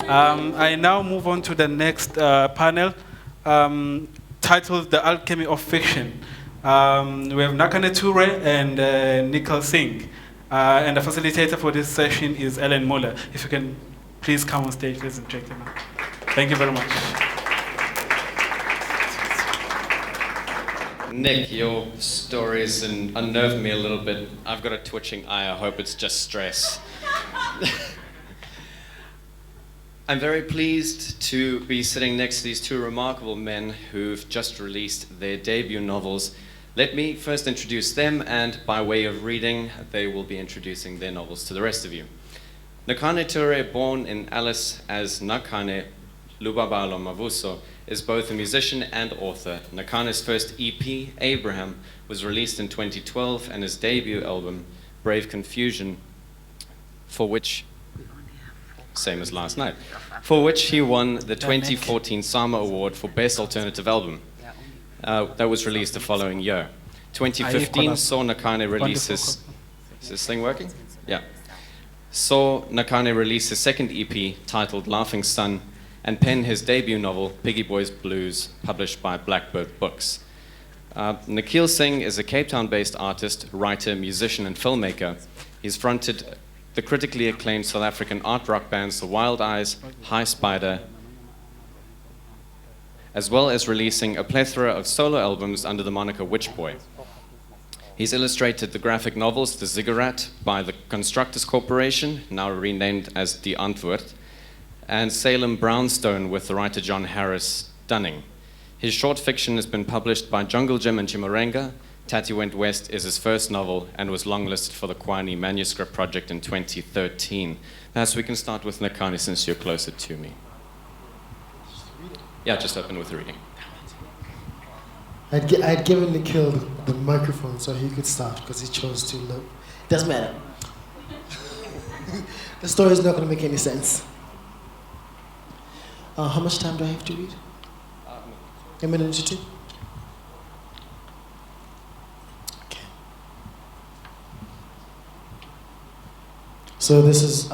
I now move on to the next panel, titled The Alchemy of Fiction. We have Nakane Ture and Nicole Singh. And the facilitator for this session is Ellen Muller. If you can please come on stage, ladies and gentlemen. Thank you very much. Nick, your stories unnerved me a little bit. I've got a twitching eye. I hope it's just stress. I'm very pleased to be sitting next to these two remarkable men who've just released their debut novels. Let me first introduce them, and by way of reading, they will be introducing their novels to the rest of you. Nakane Ture, born in Alice as Nakane Lubabalo Mavuso, is both a musician and author. Nakane's first EP, Abraham, was released in 2012, and his debut album, Brave Confusion, for which, same as last night, for which he won the 2014 Sama Award for Best Alternative Album. That was released the following year. 2015 saw Nakane release his... Is this thing working? Yeah. Saw Nakane release his second EP, titled Laughing Sun, and pen his debut novel, Piggy Boy's Blues, published by Blackbird Books. Nikhil Singh is a Cape Town-based artist, writer, musician, and filmmaker. He's fronted the critically acclaimed South African art rock bands The Wild Eyes, High Spider, as well as releasing a plethora of solo albums under the moniker Witch Boy. He's illustrated the graphic novels The Ziggurat by the Constructors Corporation, now renamed as Die Antwoord, and Salem Brownstone with the writer John Harris Dunning. His short fiction has been published by Jungle Jim and Chimarenga. Tatty Went West is his first novel and was longlisted for the Kwani Manuscript Project in 2013. Perhaps we can start with Nakane since you're closer to me. Yeah, just open with the reading. I'd given Nikhil the microphone so he could start because he chose to look. Doesn't matter. The story is not going to make any sense. How much time do I have to read? A minute or two? Okay. So this is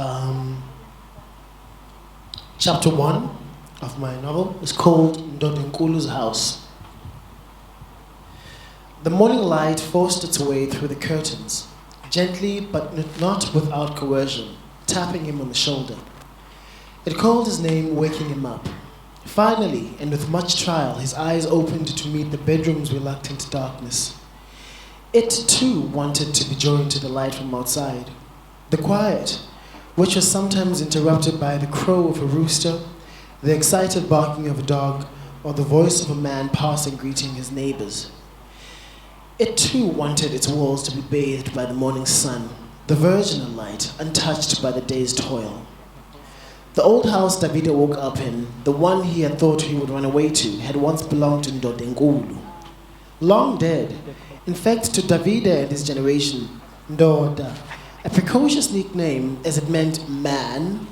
chapter 1 of my novel. It's called Ndodenkulu's House. The morning light forced its way through the curtains, gently but not without coercion, tapping him on the shoulder. It called his name, waking him up. Finally, and with much trial, his eyes opened to meet the bedroom's reluctant darkness. It, too, wanted to be joined to the light from outside. The quiet, which was sometimes interrupted by the crow of a rooster, the excited barking of a dog, or the voice of a man passing greeting his neighbors. It, too, wanted its walls to be bathed by the morning sun, the virginal light, untouched by the day's toil. The old house Davide woke up in, the one he had thought he would run away to, had once belonged to Ndodenkulu. Long dead, in fact to Davide and his generation, Ndoda, a precocious nickname as it meant man.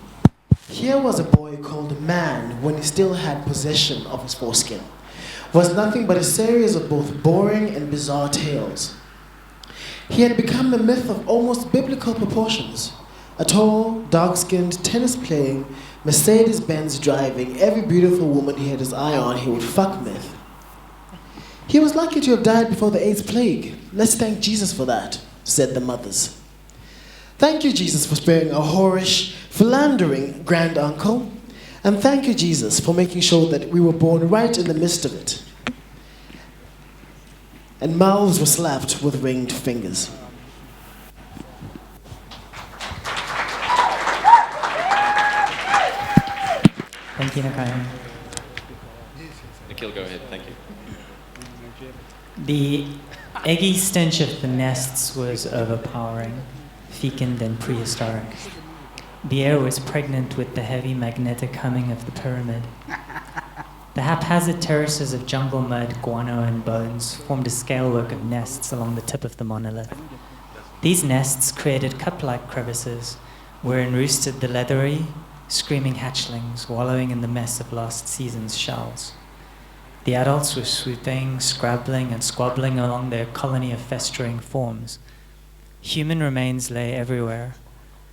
Here was a boy called Man when he still had possession of his foreskin. Was nothing but a series of both boring and bizarre tales. He had become a myth of almost biblical proportions. A tall, dark-skinned, tennis-playing, Mercedes-Benz driving, every beautiful woman he had his eye on he would fuck myth. He was lucky to have died before the AIDS plague. Let's thank Jesus for that, said the mothers. Thank you, Jesus, for sparing a whorish, philandering grand-uncle. And thank you, Jesus, for making sure that we were born right in the midst of it. And mouths were slapped with ringed fingers. Thank you, Nakane. Nikhil, go ahead. Thank you. The eggy stench of the nests was overpowering, fecund and prehistoric. The air was pregnant with the heavy magnetic humming of the pyramid. The haphazard terraces of jungle mud, guano, and bones formed a scalework of nests along the tip of the monolith. These nests created cup-like crevices wherein roosted the leathery, screaming hatchlings wallowing in the mess of last season's shells. The adults were swooping, scrabbling, and squabbling along their colony of festering forms. Human remains lay everywhere,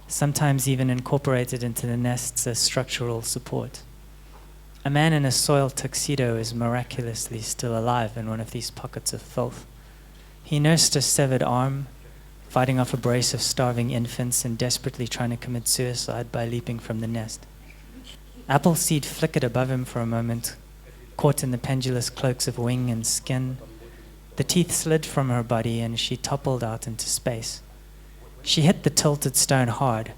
sometimes even incorporated into the nests as structural support. A man in a soiled tuxedo is miraculously still alive in one of these pockets of filth. He nursed a severed arm, fighting off a brace of starving infants and desperately trying to commit suicide by leaping from the nest. Appleseed flickered above him for a moment, caught in the pendulous cloaks of wing and skin. The teeth slid from her body and she toppled out into space. She hit the tilted stone hard,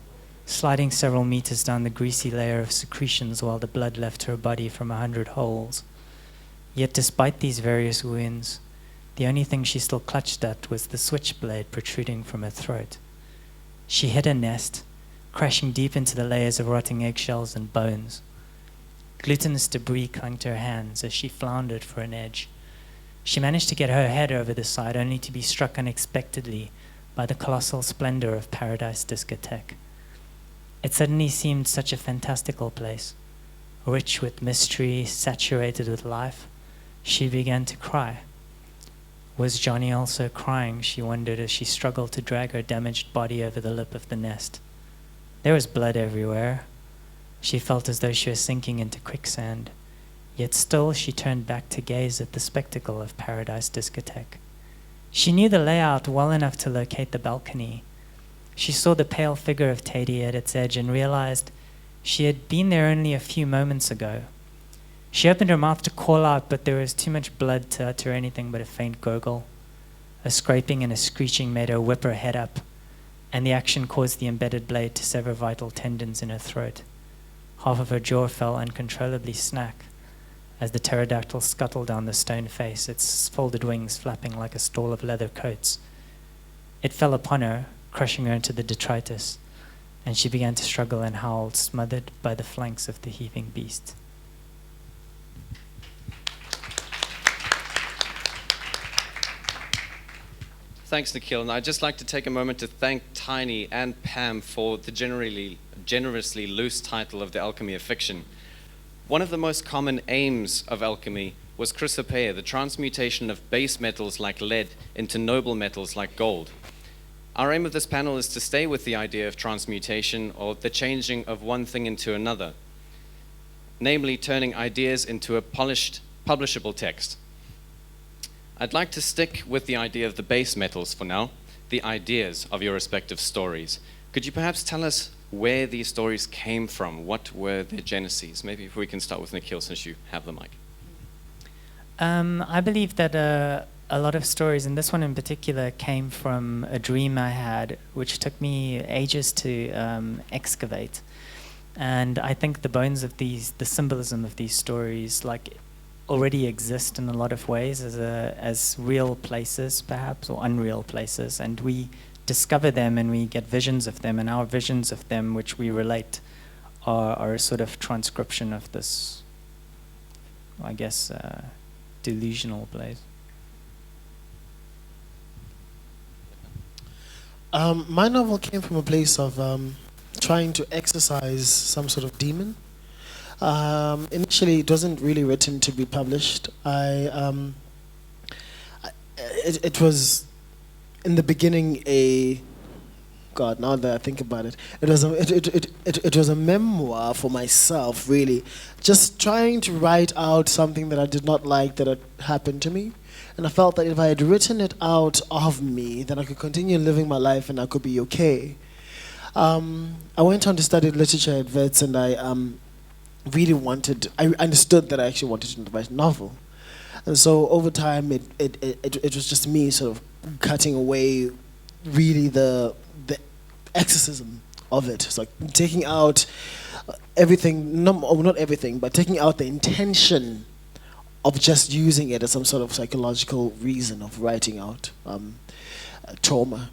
sliding several meters down the greasy layer of secretions while the blood left her body from 100 holes. Yet despite these various wounds, the only thing she still clutched at was the switchblade protruding from her throat. She hit a nest, crashing deep into the layers of rotting eggshells and bones. Glutinous debris clung to her hands as she floundered for an edge. She managed to get her head over the side only to be struck unexpectedly by the colossal splendor of Paradise Discotheque. It suddenly seemed such a fantastical place, rich with mystery, saturated with life. She began to cry. Was Johnny also crying, she wondered as she struggled to drag her damaged body over the lip of the nest. There was blood everywhere. She felt as though she was sinking into quicksand, yet still she turned back to gaze at the spectacle of Paradise Discotheque. She knew the layout well enough to locate the balcony. She saw the pale figure of Teddy at its edge and realized she had been there only a few moments ago. She opened her mouth to call out, but there was too much blood to utter anything but a faint gurgle. A scraping and a screeching made her whip her head up, and the action caused the embedded blade to sever vital tendons in her throat. Half of her jaw fell uncontrollably snack as the pterodactyl scuttled down the stone face, its folded wings flapping like a stall of leather coats. It fell upon her, crushing her into the detritus, and she began to struggle and howl, smothered by the flanks of the heaving beast. Thanks, Nikhil. And I'd just like to take a moment to thank Tiny and Pam for the generously loose title of The Alchemy of Fiction. One of the most common aims of alchemy was chrysopoeia, the transmutation of base metals like lead into noble metals like gold. Our aim of this panel is to stay with the idea of transmutation, or the changing of one thing into another, namely turning ideas into a polished, publishable text. I'd like to stick with the idea of the base metals for now, the ideas of your respective stories. Could you perhaps tell us where these stories came from? What were their genesis? Maybe if we can start with Nikhil, since you have the mic. I believe that a lot of stories, and this one in particular, came from a dream I had, which took me ages to excavate. And I think the bones of these, the symbolism of these stories, already exist in a lot of ways as real places, perhaps, or unreal places, and we discover them and we get visions of them, and our visions of them, which we relate, are a sort of transcription of this, I guess, delusional place. My novel came from a place of trying to exorcise some sort of demon. Initially, it wasn't really written to be published. It was in the beginning now that I think about it, it was a memoir for myself, really, just trying to write out something that I did not like that had happened to me. And I felt that if I had written it out of me, then I could continue living my life and I could be okay. I went on to study literature at Wits, and I understood that I actually wanted to write a novel. And so over time, it was just me sort of cutting away really the exorcism of it. It's like taking out everything, not everything, but taking out the intention of just using it as some sort of psychological reason of writing out trauma.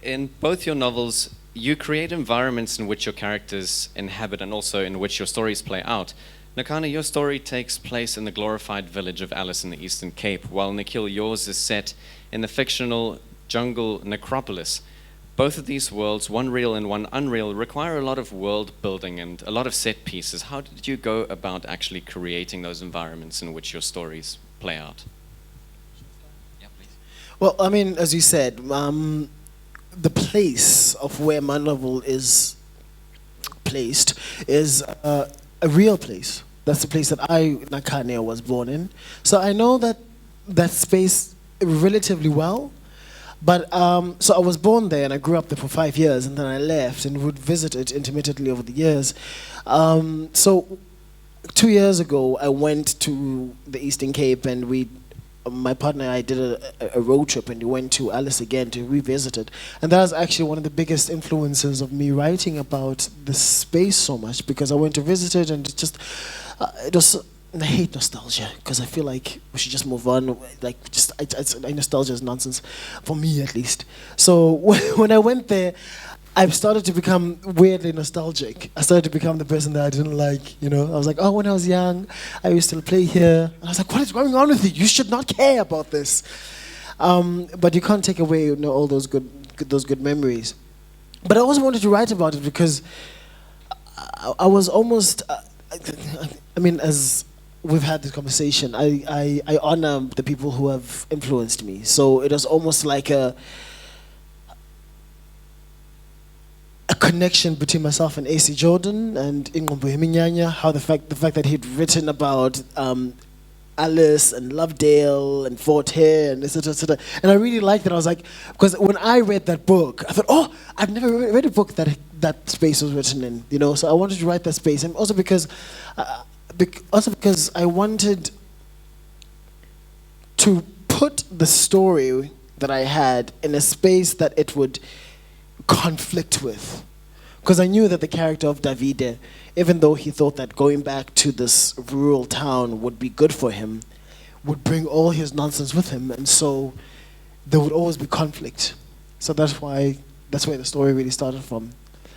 In both your novels, you create environments in which your characters inhabit and also in which your stories play out. Nakana, your story takes place in the glorified village of Alice in the Eastern Cape, while Nikhil, yours is set in the fictional jungle necropolis. Both of these worlds, one real and one unreal, require a lot of world building and a lot of set pieces. How did you go about actually creating those environments in which your stories play out? Yeah, please. Well, I mean, as you said, the place of where my novel is placed is a real place. That's the place that I, Nakane, was born in. So I know that space relatively well. But so I was born there and I grew up there for 5 years, and then I left and would visit it intermittently over the years. So 2 years ago, I went to the Eastern Cape, and my partner and I did a road trip, and we went to Alice again to revisit it. And that was actually one of the biggest influences of me writing about the space so much, because I went to visit it, and it was. And I hate nostalgia, because I feel like we should just move on. Like, nostalgia is nonsense, for me at least. So when I went there, I started to become weirdly nostalgic. I started to become the person that I didn't like. I was like, oh, when I was young, I used to play here. And I was like, what is going on with you? You should not care about this. But you can't take away all those good memories. But I also wanted to write about it because I was almost. As we've had this conversation, I honor the people who have influenced me. So it was almost like a connection between myself and AC Jordan and Ingombo Himinyanya, how the fact that he'd written about Alice and Lovedale and Fort Hare and etc. etc. And I really liked it. I was like, because when I read that book, I thought, oh, I've never read a book that space was written in. So I wanted to write that space, and also because I wanted to put the story that I had in a space that it would conflict with. Because I knew that the character of Davide, even though he thought that going back to this rural town would be good for him, would bring all his nonsense with him, and so there would always be conflict. So that's where the story really started from.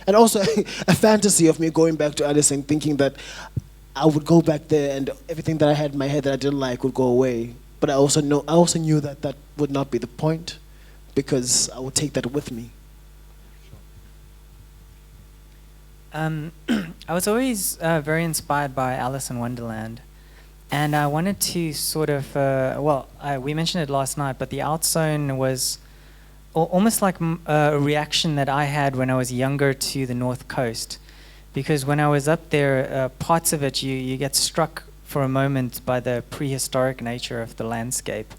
And also a fantasy of me going back to Alice and thinking that I would go back there and everything that I had in my head that I didn't like would go away. But I also knew that would not be the point, because I would take that with me. I was always very inspired by Alice in Wonderland, and I wanted to sort of, we mentioned it last night, but the outzone was almost like a reaction that I had when I was younger to the North Coast. Because when I was up there, parts of it, you get struck for a moment by the prehistoric nature of the landscape.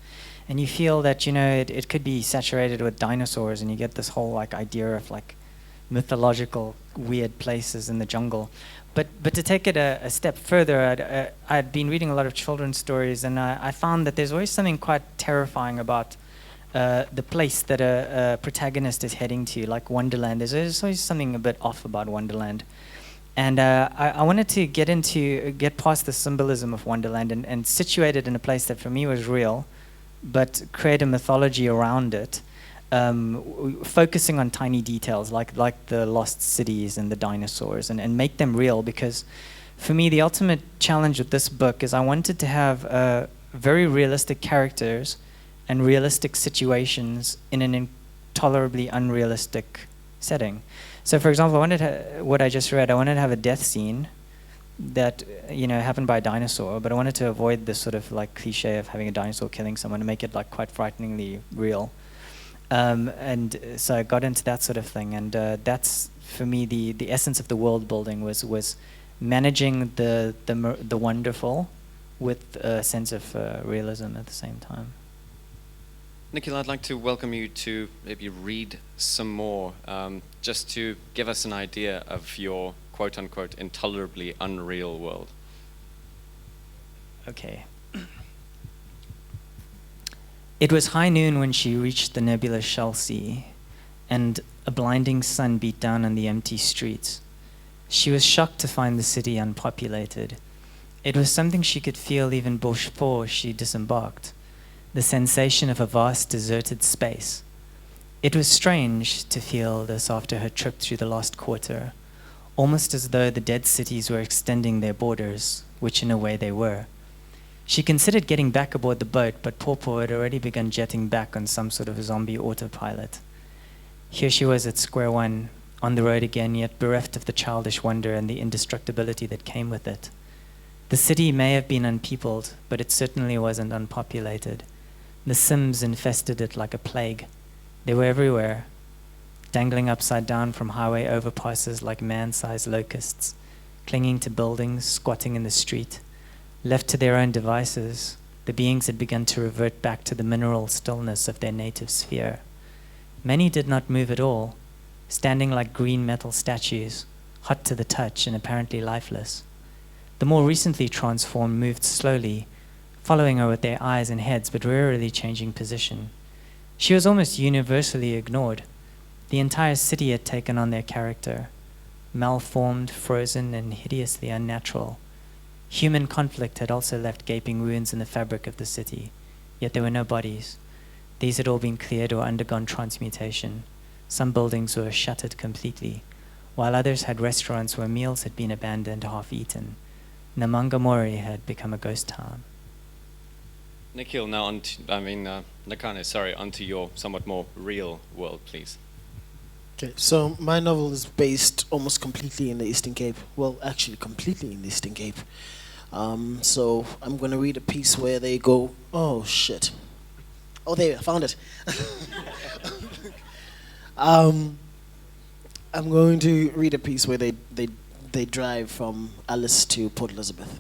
And you feel that, it could be saturated with dinosaurs, and you get this whole idea of mythological weird places in the jungle. But to take it a step further, I'd been reading a lot of children's stories, and I found that there's always something quite terrifying about the place that a protagonist is heading to, like Wonderland. There's always something a bit off about Wonderland. And I wanted to get past the symbolism of Wonderland and situate it in a place that for me was real, but create a mythology around it, focusing on tiny details like the lost cities and the dinosaurs, and make them real. Because for me, the ultimate challenge with this book is I wanted to have very realistic characters and realistic situations in an intolerably unrealistic setting. So, for example, what I just read, I wanted to have a death scene that happened by a dinosaur, but I wanted to avoid this sort of cliche of having a dinosaur killing someone, and make it quite frighteningly real. And so I got into that sort of thing, and that's for me the essence of the world building was managing the wonderful with a sense of realism at the same time. Nikhil, I'd like to welcome you to maybe read some more, just to give us an idea of your quote-unquote intolerably unreal world. Okay. It was high noon when she reached the nebulous Shell Sea, and a blinding sun beat down on the empty streets. She was shocked to find the city unpopulated. It was something she could feel even before she disembarked, the sensation of a vast deserted space. It was strange to feel this after her trip through the lost quarter, almost as though the dead cities were extending their borders, which in a way they were. She considered getting back aboard the boat, but Popo had already begun jetting back on some sort of zombie autopilot. Here she was at square one, on the road again, yet bereft of the childish wonder and the indestructibility that came with it. The city may have been unpeopled, but it certainly wasn't unpopulated. The Sims infested it like a plague. They were everywhere. dangling upside down from highway overpasses like man-sized locusts, clinging to buildings, squatting in the street. Left to their own devices, the beings had begun to revert back to the mineral stillness of their native sphere. Many did not move at all, standing like green metal statues, hot to the touch and apparently lifeless. The more recently transformed moved slowly, following her with their eyes and heads, but rarely changing position. She was almost universally ignored. The entire city had taken on their character, malformed, frozen, and hideously unnatural. Human conflict had also left gaping wounds in the fabric of the city, yet there were no bodies. These had all been cleared or undergone transmutation. Some buildings were shuttered completely, while others had restaurants where meals had been abandoned, half-eaten. Namangamori had become a ghost town. Nikhil, now Nakane, sorry, onto your somewhat more real world, please. Okay, so my novel is based almost completely in the Eastern Cape. Well, actually, completely in the Eastern Cape. So I'm going to read a piece where they go, oh, shit. Oh, there, I found it. I'm going to read a piece where they drive from Alice to Port Elizabeth.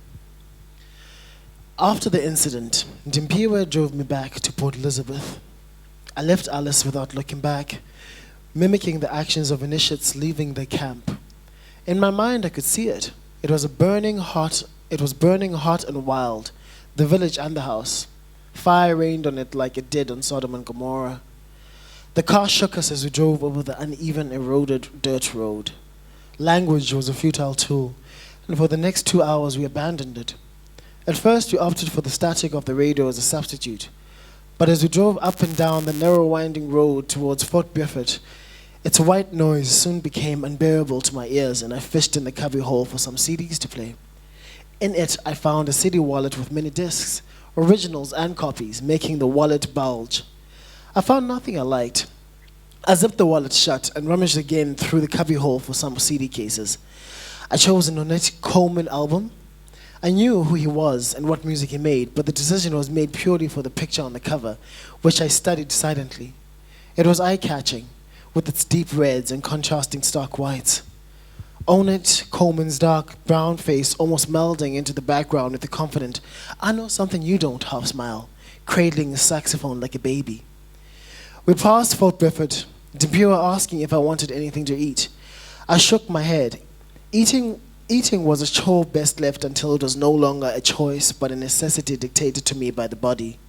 After the incident, Dimpiwa drove me back to Port Elizabeth. I left Alice without looking back, mimicking the actions of initiates leaving their camp. In my mind, I could see it. It was burning hot and wild, the village and the house. Fire rained on it like it did on Sodom and Gomorrah. The car shook us as we drove over the uneven, eroded dirt road. Language was a futile tool, and for the next 2 hours we abandoned it. At first, we opted for the static of the radio as a substitute. But as we drove up and down the narrow winding road towards Fort Beaufort, its white noise soon became unbearable to my ears, and I fished in the cubbyhole for some CDs to play. In it, I found a CD wallet with many discs, originals and copies, making the wallet bulge. I found nothing I liked. I zipped the wallet shut and rummaged again through the cubbyhole for some CD cases. I chose an Ornette Coleman album. I knew who he was and what music he made, but the decision was made purely for the picture on the cover, which I studied silently. It was eye-catching, with its deep reds and contrasting stark whites. Ornette Coleman's dark brown face almost melding into the background with the confident, I know something you don't, half smile, cradling a saxophone like a baby. We passed Fort Beaufort, Dimpiwa asking if I wanted anything to eat. I shook my head. Eating was a chore best left until it was no longer a choice but a necessity dictated to me by the body.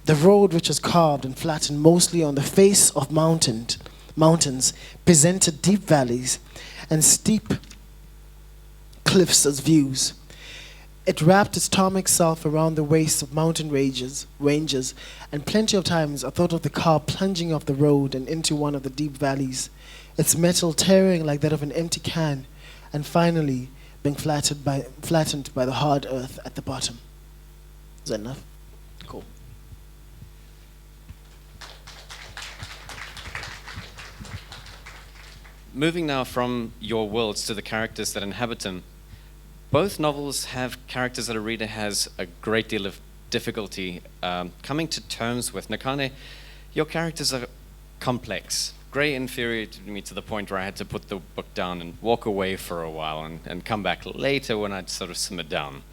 The road, which was carved and flattened mostly on the face of mountains, presented deep valleys and steep cliffs as views. It wrapped its tarmac self around the waist of mountain ranges, and plenty of times I thought of the car plunging off the road and into one of the deep valleys, its metal tearing like that of an empty can, and finally being flattened by the hard earth at the bottom. Is that enough? Cool. Moving now from your worlds to the characters that inhabit them, both novels have characters that a reader has a great deal of difficulty coming to terms with. Nakane, your characters are complex. Gray infuriated me to the point where I had to put the book down and walk away for a while and come back later when I'd sort of simmered down.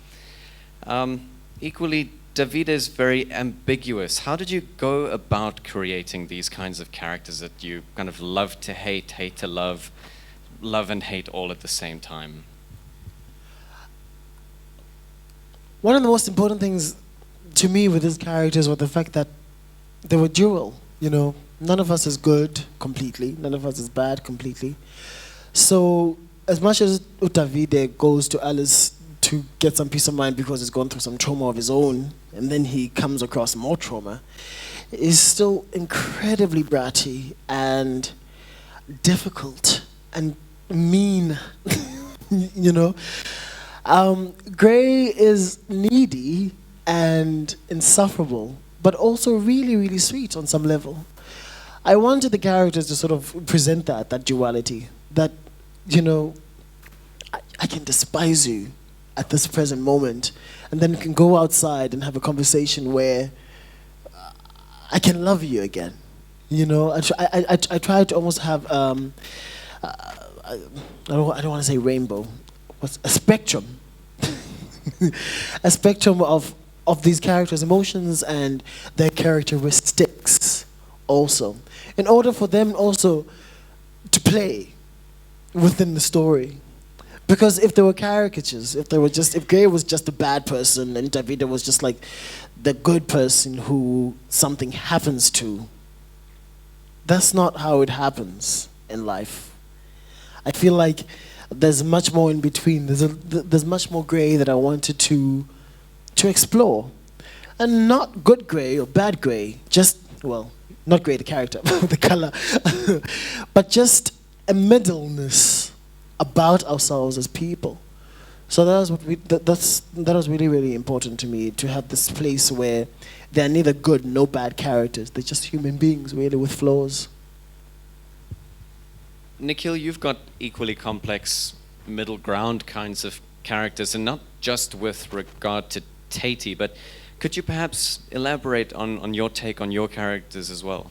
Equally, David is very ambiguous. How did you go about creating these kinds of characters that you kind of love to hate, hate to love, love and hate all at the same time? One of the most important things to me with these characters was the fact that they were dual, you know. None of us is good completely. None of us is bad completely. So as much as Davide goes to Alice to get some peace of mind because he's gone through some trauma of his own, and then he comes across more trauma, he's still incredibly bratty and difficult and mean, you know. Gray is needy and insufferable, but also really, really sweet on some level. I wanted the characters to sort of present that duality, that, you know, I can despise you at this present moment, and then we can go outside and have a conversation where I can love you again. You know, I try to almost have I don't want to say rainbow, what's a spectrum, a spectrum of these characters' emotions and their characteristics also, in order for them also to play within the story. Because if there were caricatures, if Gray was just a bad person and Davida was just like the good person who something happens to, that's not how it happens in life. I feel like there's much more in between. There's much more Gray that I wanted to explore, and not good Gray or bad Gray. Just, well, not Gray the character, the color, but just a middleness about ourselves as people. So that was that was really, really important to me, to have this place where there are neither good nor bad characters. They're just human beings, really, with flaws. Nikhil, you've got equally complex middle ground kinds of characters, and not just with regard to Tatey, but could you perhaps elaborate on your take on your characters as well?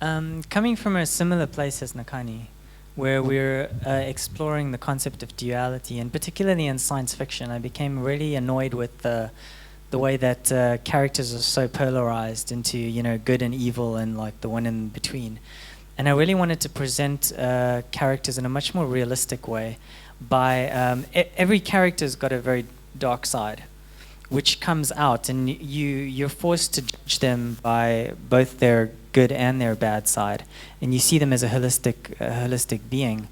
Coming from a similar place as Nakani, where we're exploring the concept of duality, and particularly in science fiction, I became really annoyed with the way that characters are so polarized into, you know, good and evil and like the one in between. And I really wanted to present characters in a much more realistic way by every character's got a very dark side, which comes out, and you're forced to judge them by both their good and their bad side, and you see them as a holistic being.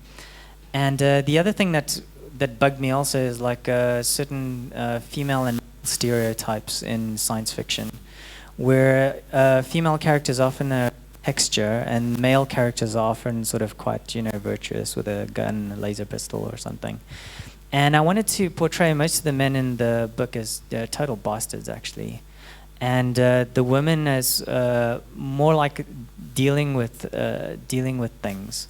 And the other thing that bugged me also is like certain female and male stereotypes in science fiction, where female characters often are texture and male characters are often sort of quite, you know, virtuous with a gun, a laser pistol or something. And I wanted to portray most of the men in the book as total bastards, actually, and the women as more like dealing with things.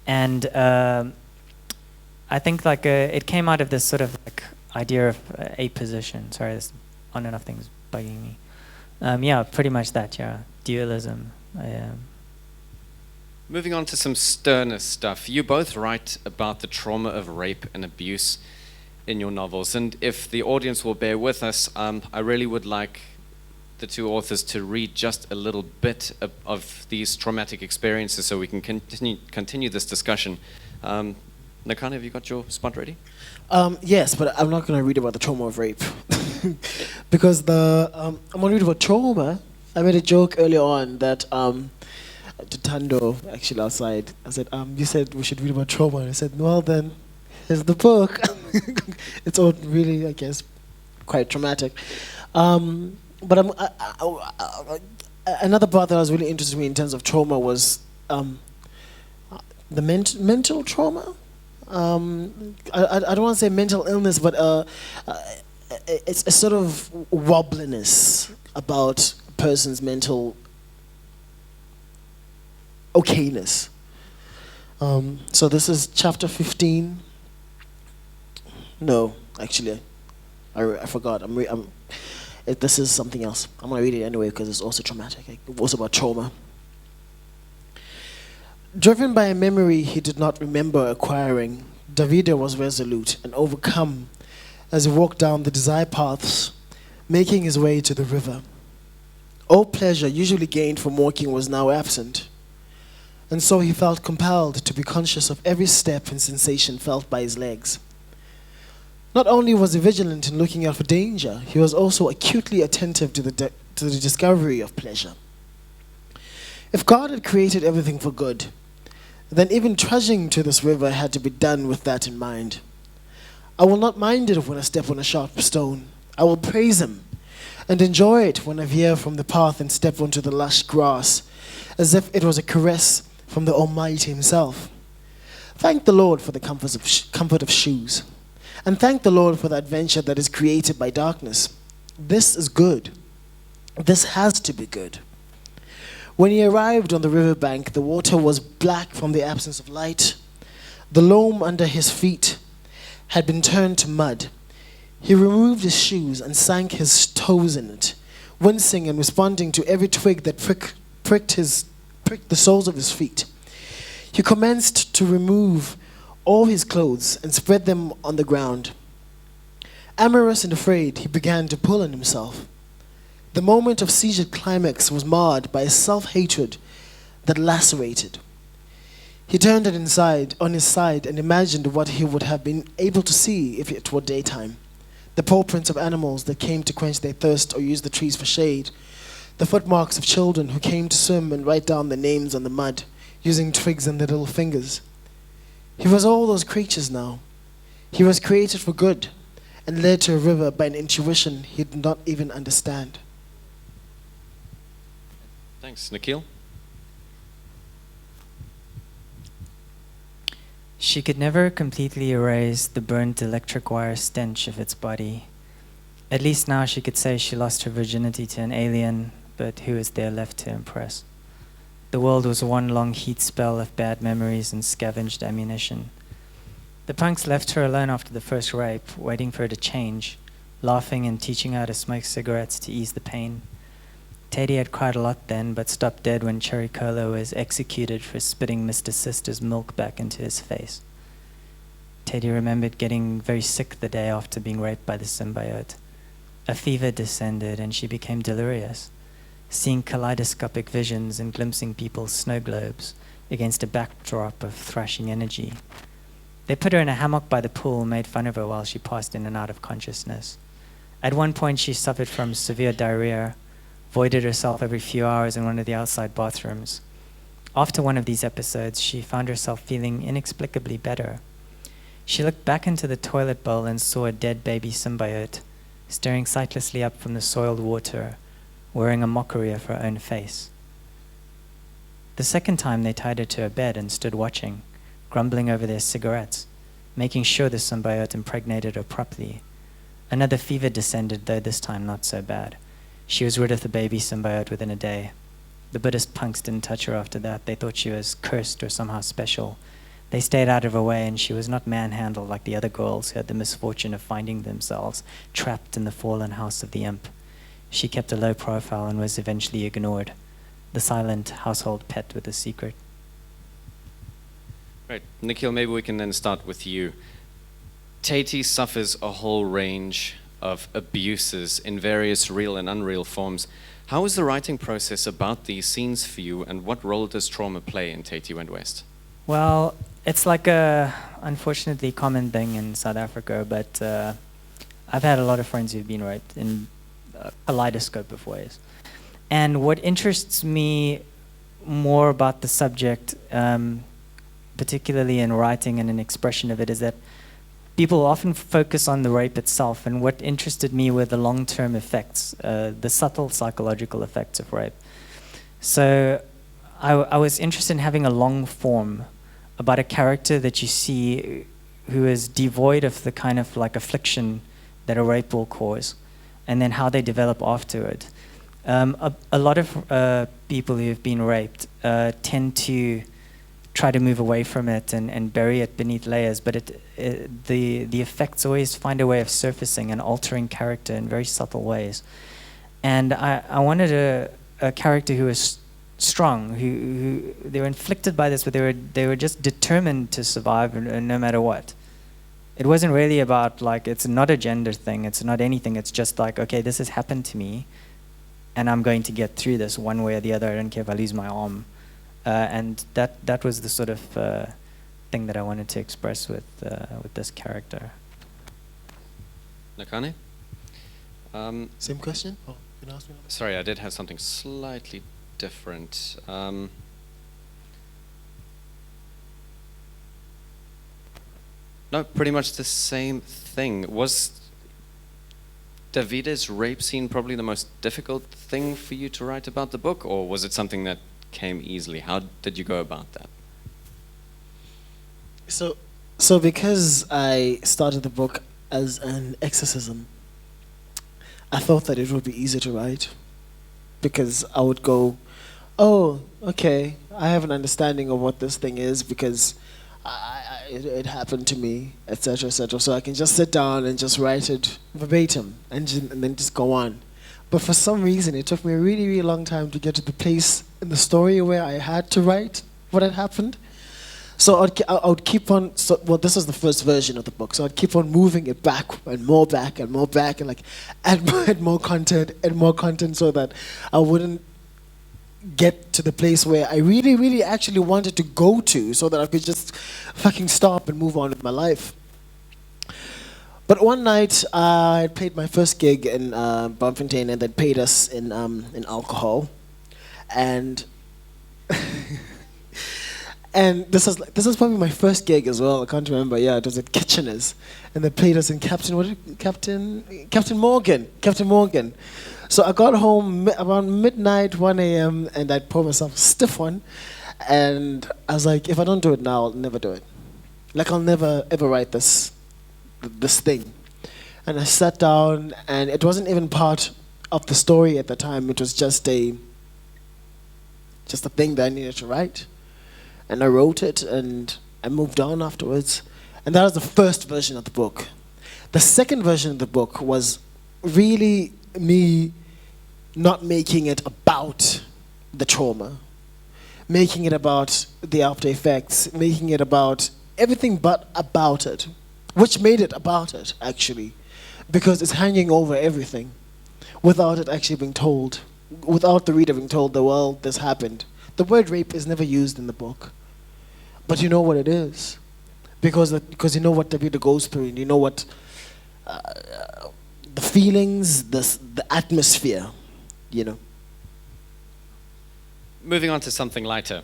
And I think like it came out of this sort of like idea of a position. Sorry, this on and off things bugging me. Yeah, pretty much that. Yeah, dualism. Moving on to some sterner stuff. You both write about the trauma of rape and abuse in your novels, and if the audience will bear with us, I really would like the two authors to read just a little bit of these traumatic experiences so we can continue this discussion. Nakane, have you got your spot ready? Yes, but I'm not going to read about the trauma of rape. Because I'm going to read about trauma. I made a joke earlier on that to Tando, actually outside, I said, you said we should read about trauma. And I said, well then, here's the book. It's all really, I guess, quite traumatic. But another part that was really interested me in terms of trauma was the mental trauma. I don't want to say mental illness, but it's a sort of wobbliness about a person's mental okayness. So this is chapter 15. No, actually, I forgot. This is something else. I'm going to read it anyway because it's also traumatic. It's also about trauma. Driven by a memory he did not remember acquiring, Davide was resolute and overcome as he walked down the desired paths, making his way to the river. All pleasure usually gained from walking was now absent, and so he felt compelled to be conscious of every step and sensation felt by his legs. Not only was he vigilant in looking out for danger, he was also acutely attentive to the discovery of pleasure. If God had created everything for good, then even trudging to this river had to be done with that in mind. I will not mind it when I step on a sharp stone. I will praise him and enjoy it when I veer from the path and step onto the lush grass, as if it was a caress from the Almighty himself. Thank the Lord for the comfort of shoes, and thank the Lord for the adventure that is created by darkness. This is good. This has to be good. When he arrived on the riverbank, the water was black from the absence of light. The loam under his feet had been turned to mud. He removed his shoes and sank his toes in it, wincing and responding to every twig that pricked his pricked the soles of his feet. He commenced to remove all his clothes and spread them on the ground. Amorous and afraid, he began to pull on himself. The moment of seizure climax was marred by a self-hatred that lacerated. He turned on his side and imagined what he would have been able to see if it were daytime. The paw prints of animals that came to quench their thirst or use the trees for shade. The footmarks of children who came to swim and write down their names on the mud, using twigs and their little fingers. He was all those creatures now. He was created for good and led to a river by an intuition he did not even understand. Thanks, Nikhil. She could never completely erase the burnt electric wire stench of its body. At least now she could say she lost her virginity to an alien, but who was there left to impress? The world was one long heat spell of bad memories and scavenged ammunition. The punks left her alone after the first rape, waiting for her to change, laughing and teaching her how to smoke cigarettes to ease the pain. Teddy had cried a lot then, but stopped dead when Cherry Cola was executed for spitting Mr. Sister's milk back into his face. Teddy remembered getting very sick the day after being raped by the symbiote. A fever descended and she became delirious, seeing kaleidoscopic visions and glimpsing people's snow globes against a backdrop of thrashing energy. They put her in a hammock by the pool, made fun of her while she passed in and out of consciousness. At one point she suffered from severe diarrhea, voided herself every few hours in one of the outside bathrooms. After one of these episodes, she found herself feeling inexplicably better. She looked back into the toilet bowl and saw a dead baby symbiote, staring sightlessly up from the soiled water, wearing a mockery of her own face. The second time they tied her to a bed and stood watching, grumbling over their cigarettes, making sure the symbiote impregnated her properly. Another fever descended, though this time not so bad. She was rid of the baby symbiote within a day. The Buddhist punks didn't touch her after that. They thought she was cursed or somehow special. They stayed out of her way, and she was not manhandled like the other girls who had the misfortune of finding themselves trapped in the fallen house of the imp. She kept a low profile and was eventually ignored. The silent household pet with a secret. Right, Nikhil, maybe we can then start with you. Tati suffers a whole range of abuses in various real and unreal forms. How is the writing process about these scenes for you, and what role does trauma play in Tati Went West? Well, it's like a unfortunately common thing in South Africa, but I've had a lot of friends who've been raped in a kaleidoscope of ways. And what interests me more about the subject, particularly in writing and an expression of it, is that people often focus on the rape itself, and what interested me were the long-term effects, the subtle psychological effects of rape. So I was interested in having a long form about a character that you see who is devoid of the kind of like affliction that a rape will cause, and then how they develop afterward. A lot of people who have been raped tend to try to move away from it and bury it beneath layers, but the effects always find a way of surfacing and altering character in very subtle ways. And I wanted a character who was strong, who they were inflicted by this, but they were just determined to survive no matter what. It wasn't really about like, it's not a gender thing, it's not anything, it's just like, okay, this has happened to me and I'm going to get through this one way or the other. I don't care if I lose my arm. And that was the sort of thing that I wanted to express with this character. Nakane? Same question? Oh, you can ask me. Sorry, I did have something slightly different. No, pretty much the same thing. Was Davide's rape scene probably the most difficult thing for you to write about the book, or was it something that came easily? How did you go about that? So because I started the book as an exorcism, I thought that it would be easier to write, because I would go, oh, okay, I have an understanding of what this thing is because it happened to me, etc., etc. So I can just sit down and just write it verbatim and then just go on. But for some reason, it took me a really, really long time to get to the place in the story where I had to write what had happened. So I would keep on, well, this was the first version of the book, so I'd keep on moving it back and more back and more back and like add more content so that I wouldn't get to the place where I really, really actually wanted to go to so that I could just fucking stop and move on with my life. But one night, I played my first gig in Bloemfontein, and they paid us in alcohol. And and this is probably my first gig as well. I can't remember. Yeah, it was at Kitchener's, and they played us in Captain Morgan. So I got home around midnight, 1 a.m., and I'd pour myself a stiff one. And I was like, if I don't do it now, I'll never do it. Like, I'll never ever write this thing. And I sat down, and it wasn't even part of the story at the time. It was just a thing that I needed to write. And I wrote it, and I moved on afterwards. And that was the first version of the book. The second version of the book was really me not making it about the trauma, making it about the after effects, making it about everything but about it, which made it about it, actually, because it's hanging over everything without it actually being told, without the reader being told that, well, this happened. The word rape is never used in the book, but you know what it is, because you know what the reader goes through, and you know what the feelings, the atmosphere, you know. Moving on to something lighter.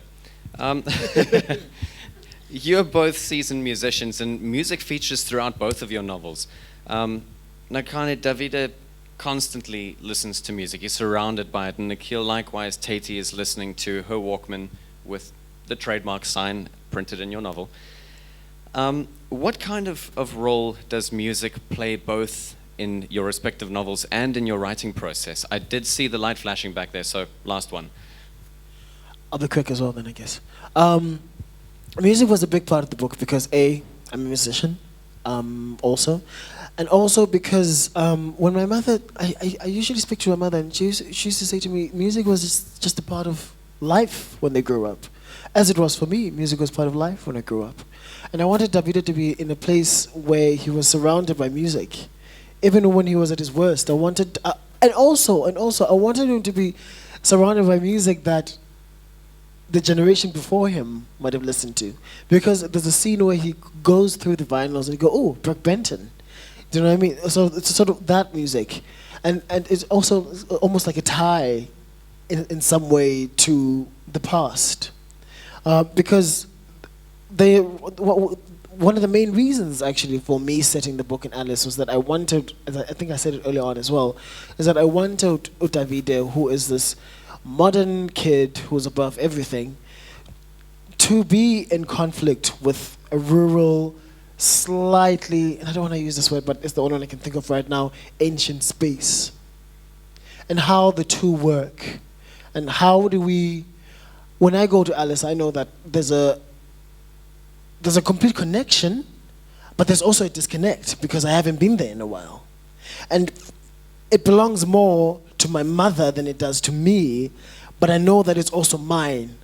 You're both seasoned musicians, and music features throughout both of your novels. Nakane, Davide constantly listens to music. He's surrounded by it, and Nikhil likewise. Tati is listening to her Walkman with the trademark sign printed in your novel. What kind of role does music play both in your respective novels and in your writing process? I did see the light flashing back there, so last one. I'll be quick as well then, I guess. Music was a big part of the book because I'm a musician, also. And also because when my mother, I usually speak to my mother, and she used to say to me, music was just a part of life when they grew up. As it was for me, music was part of life when I grew up. And I wanted Davide to be in a place where he was surrounded by music. Even when he was at his worst, I wanted, and also, I wanted him to be surrounded by music that the generation before him might have listened to. Because there's a scene where he goes through the vinyls and you go, oh, Brooke Benton. Do you know what I mean? So it's sort of that music. And it's also almost like a tie in some way to the past. Because one of the main reasons actually for me setting the book in Alice was that I wanted, as I think I said it earlier on as well, is that I wanted Davide, who is this modern kid who's above everything, to be in conflict with a rural, slightly, and I don't want to use this word, but it's the only one I can think of right now, ancient space. And how the two work. And how do we, when I go to Alice, I know that there's a complete connection, but there's also a disconnect because I haven't been there in a while. And it belongs more to my mother than it does to me, but I know that it's also mine.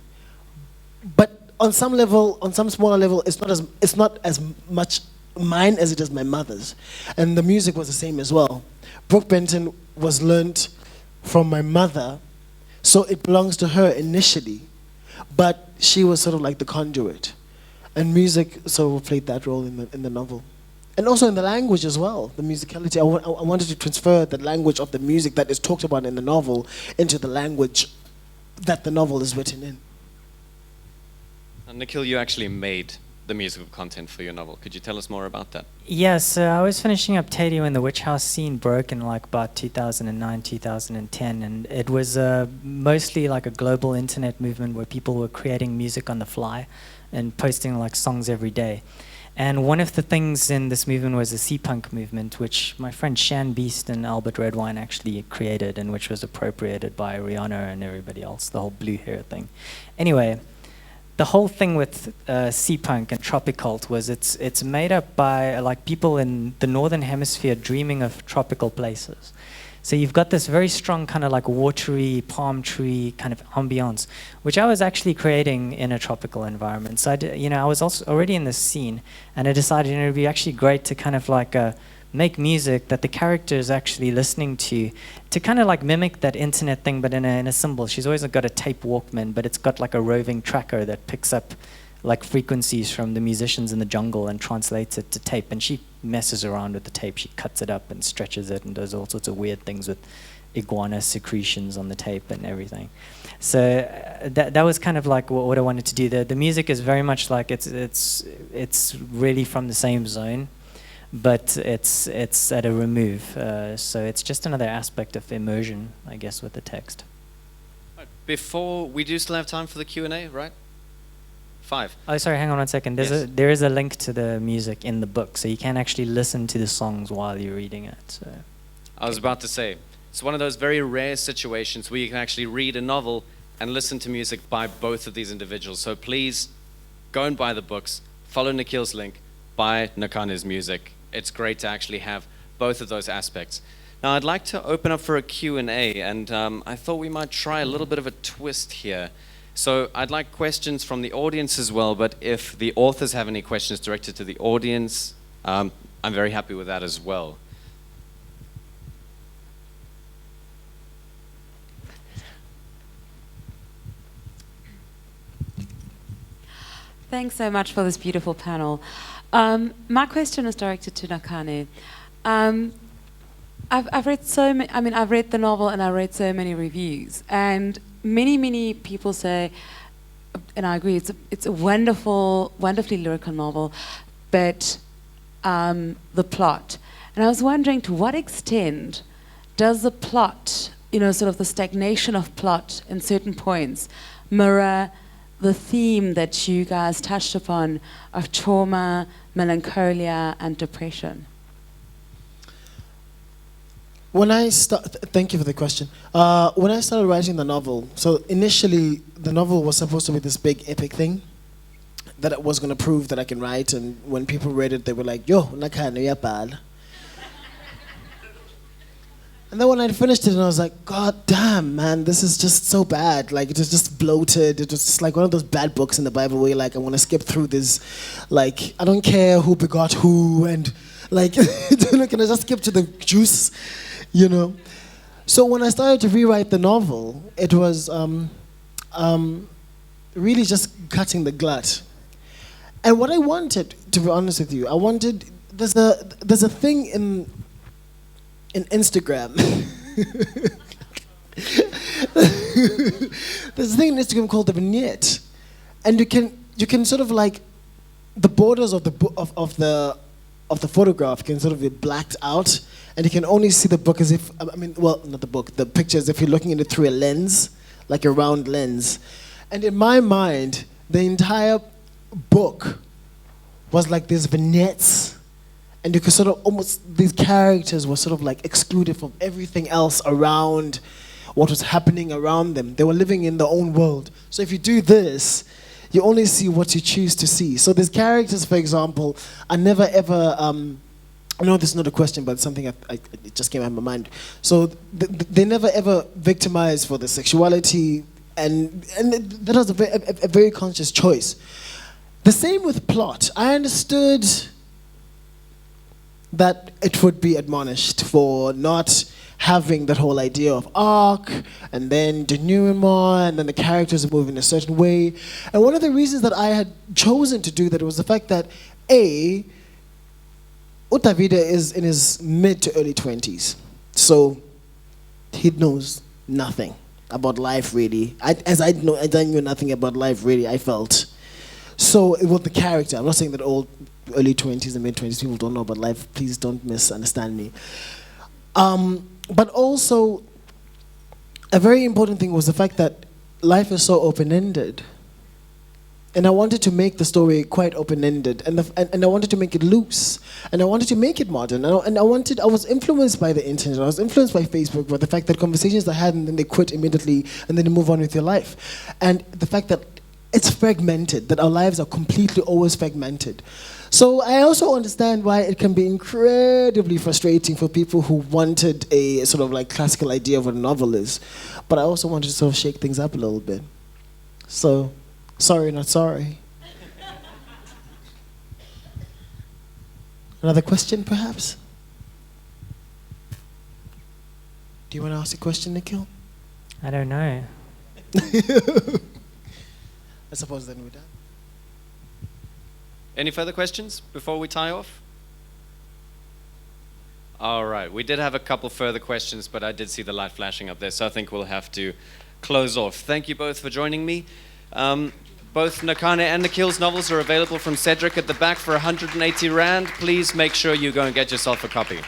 But on some level, on some smaller level, it's not as much mine as it is my mother's. And the music was the same as well. Brooke Benton was learnt from my mother, so it belongs to her initially, but she was sort of like the conduit. And music sort of played that role in the novel. And also in the language as well, the musicality. I wanted to transfer the language of the music that is talked about in the novel into the language that the novel is written in. And Nikhil, you actually made the musical content for your novel. Could you tell us more about that? Yes, I was finishing up Tati when the witch house scene broke in like about 2009, 2010, and it was mostly like a global internet movement where people were creating music on the fly and posting like songs every day. And one of the things in this movement was the sea-punk movement, which my friend Shan Beast and Albert Redwine actually created, and which was appropriated by Rihanna and everybody else, the whole blue hair thing. Anyway, the whole thing with sea-punk and tropicult was it's made up by like people in the northern hemisphere dreaming of tropical places. So you've got this very strong kind of like watery palm tree kind of ambiance, which I was actually creating in a tropical environment. So I was also already in this scene, and I decided it would be actually great to kind of like make music that the character is actually listening to kind of like mimic that internet thing, but in a symbol. She's always got a tape Walkman, but it's got like a roving tracker that picks up like frequencies from the musicians in the jungle and translates it to tape. And she messes around with the tape. She cuts it up and stretches it and does all sorts of weird things with iguana secretions on the tape and everything. So that was kind of like what I wanted to do. The music is very much like it's really from the same zone, but it's at a remove. So it's just another aspect of immersion, I guess, with the text. Before, we do still have time for the Q&A, right? 5. Oh, sorry, hang on 1 second. There is a link to the music in the book, so you can actually listen to the songs while you're reading it. So. I was about to say, it's one of those very rare situations where you can actually read a novel and listen to music by both of these individuals. So please, go and buy the books, follow Nikhil's link, buy Nakane's music. It's great to actually have both of those aspects. Now, I'd like to open up for a Q&A, and I thought we might try a little bit of a twist here. So I'd like questions from the audience as well, but if the authors have any questions directed to the audience, I'm very happy with that as well. Thanks so much for this beautiful panel. My question is directed to Nakane. I've read I've read the novel and I read so many reviews, and many people say, and I agree, it's a wonderfully lyrical novel, but the plot. And I was wondering, to what extent does the plot, sort of the stagnation of plot in certain points, mirror the theme that you guys touched upon of trauma, melancholia, and depression? Thank you for the question. When I started writing the novel, so initially the novel was supposed to be this big epic thing that I was going to prove that I can write, and when people read it, they were like, "Yo, Nakane, you're bad." And then when I finished it, and I was like, "God damn, man, this is just so bad. Like, it was just bloated. It was just like one of those bad books in the Bible where you're like, I want to skip through this. Like, I don't care who begot who, and like, can I just skip to the juice?" So when I started to rewrite the novel, it was really just cutting the glut. And what I wanted, to be honest with you, there's a thing in Instagram. There's a thing in Instagram called the vignette, and you can sort of like, the borders of the photograph can sort of be blacked out, and you can only see the book as if, not the book, the picture as if you're looking at it through a lens, like a round lens. And in my mind, the entire book was like these vignettes, and you could sort of these characters were sort of like excluded from everything else around what was happening around them. They were living in their own world. So if you do this, you only see what you choose to see. So these characters, for example, are never ever, I know this is not a question, but it's something it just came out of my mind. So they never ever victimize for their sexuality, and that was a very conscious choice. The same with plot. I understood that it would be admonished for not having that whole idea of arc, and then denouement, and then the characters move in a certain way. And one of the reasons that I had chosen to do that was the fact that, A, Utavida is in his mid to early 20s. So he knows nothing about life, really. I knew nothing about life, really, I felt. So it was the character. I'm not saying that all early 20s and mid 20s people don't know about life. Please don't misunderstand me. But also, a very important thing was the fact that life is so open-ended. And I wanted to make the story quite open-ended, and I wanted to make it loose, and I wanted to make it modern, and I was influenced by the internet, I was influenced by Facebook, by the fact that conversations I had, and then they quit immediately, and then they move on with your life. And the fact that it's fragmented, that our lives are completely always fragmented. So I also understand why it can be incredibly frustrating for people who wanted a sort of like classical idea of what a novel is. But I also wanted to sort of shake things up a little bit. So, sorry, not sorry. Another question, perhaps? Do you want to ask a question, Nikhil? I don't know. I suppose then we're done. Any further questions before we tie off? All right, we did have a couple further questions, but I did see the light flashing up there, so I think we'll have to close off. Thank you both for joining me. Both Nakane and Nikhil's novels are available from Cedric at the back for 180 Rand. Please make sure you go and get yourself a copy.